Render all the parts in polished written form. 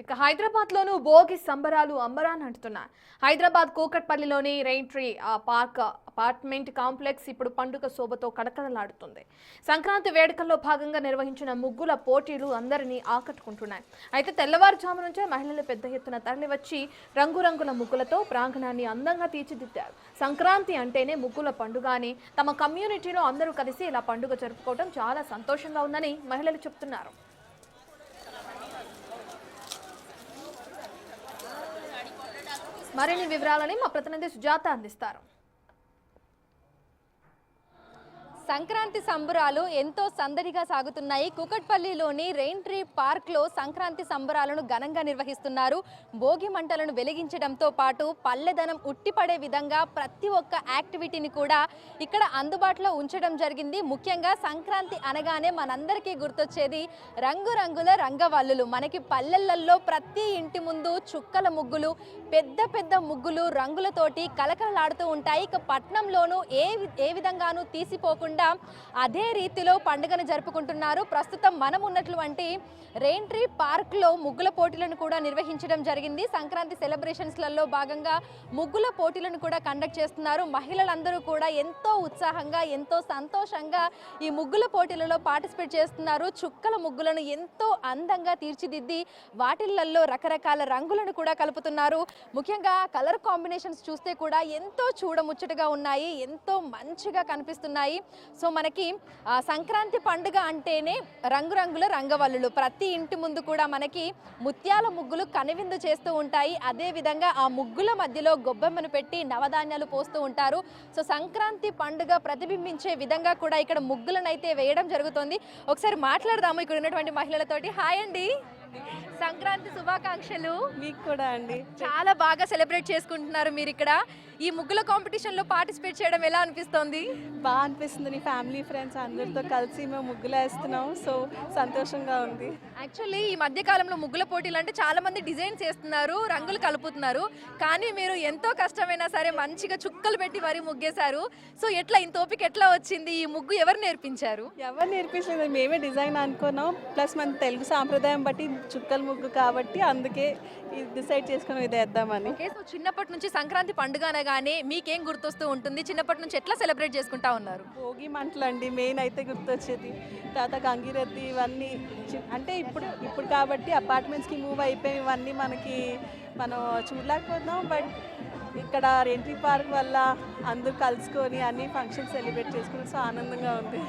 ఇక హైదరాబాద్లోనూ భోగి సంబరాలు అంబరాన్ని అంటున్నాయి. హైదరాబాద్ కూకట్పల్లిలోని rain tree park apartment complex ఇప్పుడు పండుగ శోభతో కడకడలాడుతుంది. సంక్రాంతి వేడుకల్లో భాగంగా నిర్వహించిన ముగ్గుల పోటీలు అందరినీ ఆకట్టుకుంటున్నాయి. అయితే తెల్లవారుజాము నుంచే మహిళలు పెద్ద ఎత్తున తరలివచ్చి రంగురంగుల ముగ్గులతో ప్రాంగణాన్ని అందంగా తీర్చిదిద్దారు. సంక్రాంతి అంటేనే ముగ్గుల పండుగ అని, తమ కమ్యూనిటీలో అందరూ కలిసి ఇలా పండుగ జరుపుకోవడం చాలా సంతోషంగా ఉందని మహిళలు చెప్తున్నారు. మరిన్ని వివరాలని మా ప్రతినిధి సుజాత అందిస్తారు. సంక్రాంతి సంబరాలు ఎంతో సందడిగా సాగుతున్నాయి. కూకట్పల్లిలోని రెయిన్ ట్రీ పార్క్లో సంక్రాంతి సంబరాలను ఘనంగా నిర్వహిస్తున్నారు. భోగి మంటలను వెలిగించడంతో పాటు పల్లెదనం ఉట్టిపడే విధంగా ప్రతి ఒక్క యాక్టివిటీని కూడా ఇక్కడ అందుబాటులో ఉంచడం జరిగింది. ముఖ్యంగా సంక్రాంతి అనగానే మనందరికీ గుర్తొచ్చేది రంగురంగుల రంగవల్లులు. మనకి పల్లెలలో ప్రతి ఇంటి ముందు చుక్కల ముగ్గులు, పెద్ద పెద్ద ముగ్గులు రంగులతోటి కలకలలాడుతూ ఉంటాయి. ఇక పట్నంలోనూ ఏ విధంగానూ తీసిపోకుండా అదే రీతిలో పండుగను జరుపుకుంటున్నారు. ప్రస్తుతం మనం ఉన్నటువంటి రెయిన్ ట్రీ పార్క్ లో ముగ్గుల పోటీలను కూడా నిర్వహించడం జరిగింది. సంక్రాంతి సెలబ్రేషన్స్లలో భాగంగా ముగ్గుల పోటీలను కూడా కండక్ట్ చేస్తున్నారు. మహిళలందరూ కూడా ఎంతో ఉత్సాహంగా, ఎంతో సంతోషంగా ఈ ముగ్గుల పోటీలలో పార్టిసిపేట్ చేస్తున్నారు. చుక్కల ముగ్గులను ఎంతో అందంగా తీర్చిదిద్ది వాటిల్లో రకరకాల రంగులను కూడా కలుపుతున్నారు. ముఖ్యంగా కలర్ కాంబినేషన్స్ చూస్తే కూడా ఎంతో చూడముచ్చటగా ఉన్నాయి, ఎంతో మంచిగా కనిపిస్తున్నాయి. సో మనకి సంక్రాంతి పండుగ అంటేనే రంగురంగుల రంగవల్లులు. ప్రతి ఇంటి ముందు కూడా మనకి ముత్యాల ముగ్గులు కనువిందు చేస్తూ ఉంటాయి. అదే విధంగా ఆ ముగ్గుల మధ్యలో గొబ్బెమ్మను పెట్టి నవధాన్యాలు పోస్తూ ఉంటారు. సో సంక్రాంతి పండుగ ప్రతిబింబించే విధంగా కూడా ఇక్కడ ముగ్గులను అయితే వేయడం జరుగుతుంది. ఒకసారి మాట్లాడదాము ఇక్కడ ఉన్నటువంటి మహిళలతోటి. హాయ్ అండి, సంక్రాంతి శుభాకాంక్షలు. మీకు కూడా అండి. చాలా బాగా సెలబ్రేట్ చేసుకుంటున్నారు మీరు ఇక్కడ. ఈ ముగ్గుల కాంపిటీషన్ లో పార్టిసిపేట్ చేయడం ఎలా అనిపిస్తోంది? బాగా అనిపిస్తుంది. నీ ఫ్యామిలీ ఫ్రెండ్స్ అందరితో కలిసి మేము ముగ్గులు వేస్తున్నాం. సో సంతోషంగా ఉంది. యాక్చువల్లీ ఈ మధ్య కాలంలో ముగ్గుల పోటీలు అంటే చాలా మంది డిజైన్స్ చేస్తున్నారు, రంగులు కలుపుతున్నారు. కానీ మీరు ఎంతో కష్టమైనా సరే మంచిగా చుక్కలు పెట్టి మరీ ముగ్గేశారు. సో ఎట్లా ఇంత ఓపిక ఎట్లా వచ్చింది? ఈ ముగ్గు ఎవరు నేర్పించారు? ఎవరు నేర్పించలేదు, మేమే డిజైన్ అనుకున్నాం. ప్లస్ మన తెలుగు సాంప్రదాయం బట్టి చుక్కల ముగ్గు కాబట్టి అందుకే డిసైడ్ చేసుకుని ఇది వేద్దామని. ఓకే, సో చిన్నప్పటి నుంచి సంక్రాంతి పండుగ అనగానే మీకేం గుర్తొస్తూ ఉంటుంది? చిన్నప్పటి నుంచి ఎట్లా సెలబ్రేట్ చేసుకుంటా ఉన్నారు? భోగి మంటలు అండి మెయిన్ అయితే గుర్తొచ్చేది. తర్వాత గంగిరెద్ది ఇవన్నీ అంటే ఇప్పుడు కాబట్టి అపార్ట్మెంట్స్కి మూవ్ అయిపోయి ఇవన్నీ మనం చూడలేకపోతున్నాం. బట్ ఇక్కడ రెయిన్ ట్రీ పార్క్ వల్ల అందరూ కలుసుకొని అన్ని ఫంక్షన్స్ సెలబ్రేట్ చేసుకుని సో ఆనందంగా ఉంది.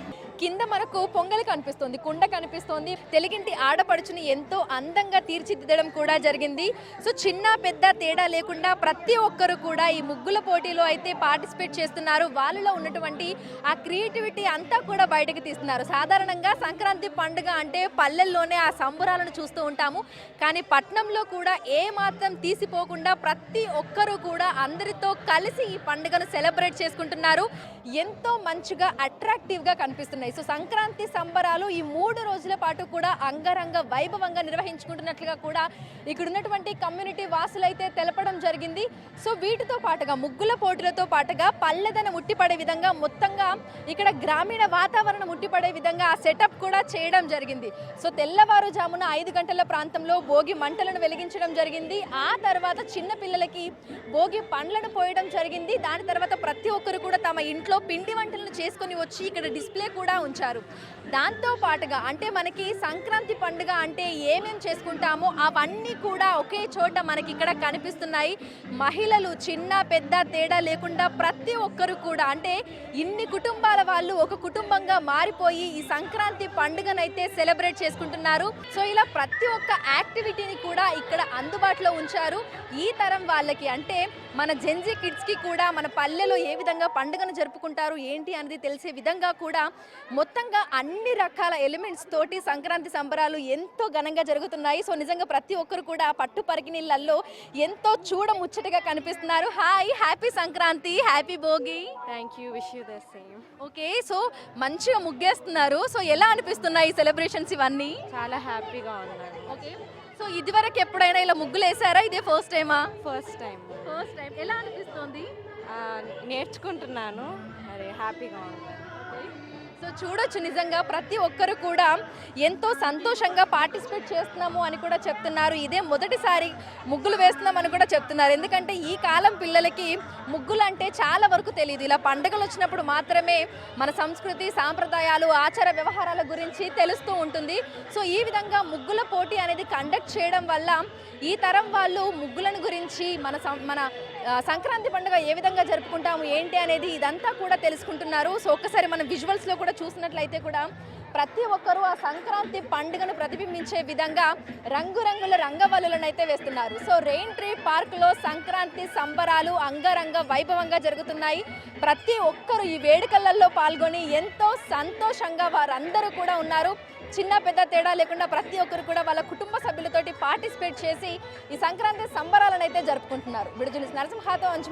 కింద మనకు పొంగలి కనిపిస్తుంది, కుండ కనిపిస్తుంది. తెలుగింటి ఆడపడుచుని ఎంతో అందంగా తీర్చిదిద్దడం కూడా జరిగింది. సో చిన్న పెద్ద తేడా లేకుండా ప్రతి ఒక్కరు కూడా ఈ ముగ్గుల పోటీలో అయితే పార్టిసిపేట్ చేస్తున్నారు. వాళ్ళలో ఉన్నటువంటి ఆ క్రియేటివిటీ అంతా కూడా బయటకు తీస్తున్నారు. సాధారణంగా సంక్రాంతి పండుగ అంటే పల్లెల్లోనే ఆ సంబరాలను చూస్తూ ఉంటాము. కానీ పట్నంలో కూడా ఏ మాత్రం తీసిపోకుండా ప్రతి ఒక్కరూ కూడా అందరితో కలిసి ఈ పండుగను సెలబ్రేట్ చేసుకుంటున్నారు. ఎంతో మంచిగా అట్రాక్టివ్గా కనిపిస్తున్నాయి. సో సంక్రాంతి సంబరాలు ఈ 3 రోజుల పాటు కూడా అంగరంగ వైభవంగా నిర్వహించుకుంటున్నట్లుగా కూడా ఇక్కడ ఉన్నటువంటి కమ్యూనిటీ వాసులైతే తెలపడం జరిగింది. సో వీటితో పాటుగా ముగ్గుల పోటీలతో పాటుగా పల్లెదనం ఉట్టిపడే విధంగా మొత్తంగా ఇక్కడ గ్రామీణ వాతావరణం ఉట్టిపడే విధంగా ఆ సెటప్ కూడా చేయడం జరిగింది. సో తెల్లవారుజామున 5 గంటల ప్రాంతంలో భోగి మంటలను వెలిగించడం జరిగింది. ఆ తర్వాత చిన్న పిల్లలకి భోగి పండ్లను పోయడం జరిగింది. దాని తర్వాత ప్రతి ఒక్కరు కూడా తమ ఇంట్లో పిండి వంటలను చేసుకొని వచ్చి ఇక్కడ డిస్ప్లే కూడా ఉంచారు. దాంతో పాటుగా అంటే మనకి సంక్రాంతి పండుగ అంటే ఏమేం చేసుకుంటామో అవన్నీ కూడా ఒకే చోట మనకి ఇక్కడ కనిపిస్తున్నాయి. మహిళలు చిన్న పెద్ద తేడా లేకుండా ప్రతి ఒక్కరు కూడా అంటే ఇన్ని కుటుంబాల వాళ్ళు ఒక కుటుంబంగా మారిపోయి ఈ సంక్రాంతి పండుగనైతే సెలబ్రేట్ చేసుకుంటున్నారు. సో ఇలా ప్రతి ఒక్క యాక్టివిటీని కూడా ఇక్కడ అందుబాటులో ఉంచారు. ఈ తరం వాళ్ళకి అంటే మన జెన్జీ కిడ్స్కి కూడా మన పల్లెలో ఏ విధంగా పండుగను జరుపుకుంటారు ఏంటి అనేది తెలిసే విధంగా కూడా మొత్తంగా అన్ని రకాల ఎలిమెంట్స్ తోటి సంక్రాంతి సంబరాలు ఎంతో ఘనంగా జరుగుతున్నాయి. సో నిజంగా ప్రతి ఒక్కరు కూడా పట్టు పరికిణీళ్ళల్లో ఎంతో చూడముచ్చటగా కనిపిస్తున్నారు. Hi, happy Sankranti, happy Bhogi. Thank you, wish you the same. Okay, so మంచిగా ముగ్గేస్తున్నారు. సో ఎలా అనిపిస్తున్నాయి ఈ సెలబ్రేషన్స్ ఇవన్నీ? చాలా హ్యాపీగా ఉన్నాను. ఓకే, సో ఇదివరకు ఎప్పుడైనా ఇలా ముగ్గులు వేసారా? ఇదే ఫస్ట్ టైమా? First time. First time. ఎలా అనిపిస్తుంది? నేర్చుకుంటున్నాను, మరి హ్యాపీగా ఉన్నాను. ఓకే, సో సో చూడొచ్చు నిజంగా ప్రతి ఒక్కరు కూడా ఎంతో సంతోషంగా పార్టిసిపేట్ చేస్తున్నాము అని కూడా చెప్తున్నారు. ఇదే మొదటిసారి ముగ్గులు వేస్తున్నామని కూడా చెప్తున్నారు. ఎందుకంటే ఈ కాలం పిల్లలకి ముగ్గులు అంటే చాలా వరకు తెలియదు. ఇలా పండుగలు వచ్చినప్పుడు మాత్రమే మన సంస్కృతి సాంప్రదాయాలు ఆచార వ్యవహారాల గురించి తెలుస్తూ ఉంటుంది. సో ఈ విధంగా ముగ్గుల పోటీ అనేది కండక్ట్ చేయడం వల్ల ఈ తరం వాళ్ళు ముగ్గులను గురించి మన సంక్రాంతి పండుగ ఏ విధంగా జరుపుకుంటాము ఏంటి అనేది ఇదంతా కూడా తెలుసుకుంటున్నారు. సో ఒక్కసారి మనం విజువల్స్లో కూడా చూసినట్లయితే కూడా ప్రతి ఒక్కరూ ఆ సంక్రాంతి పండుగను ప్రతిబింబించే విధంగా రంగురంగుల రంగవల్లులను అయితే వేస్తున్నారు. సో రెయిన్ ట్రీ పార్క్లో సంక్రాంతి సంబరాలు అంగరంగ వైభవంగా జరుగుతున్నాయి. ప్రతి ఒక్కరు ఈ వేడుకలలో పాల్గొని ఎంతో సంతోషంగా వారందరూ కూడా ఉన్నారు. చిన్న పెద్ద తేడా లేకుండా ప్రతి ఒక్కరు కూడా వాళ్ళ కుటుంబ సభ్యులతోటి పార్టిసిపేట్ చేసి ఈ సంక్రాంతి సంబరాలను అయితే జరుపుకుంటున్నారు. విడుదల నరసింహతో అంచు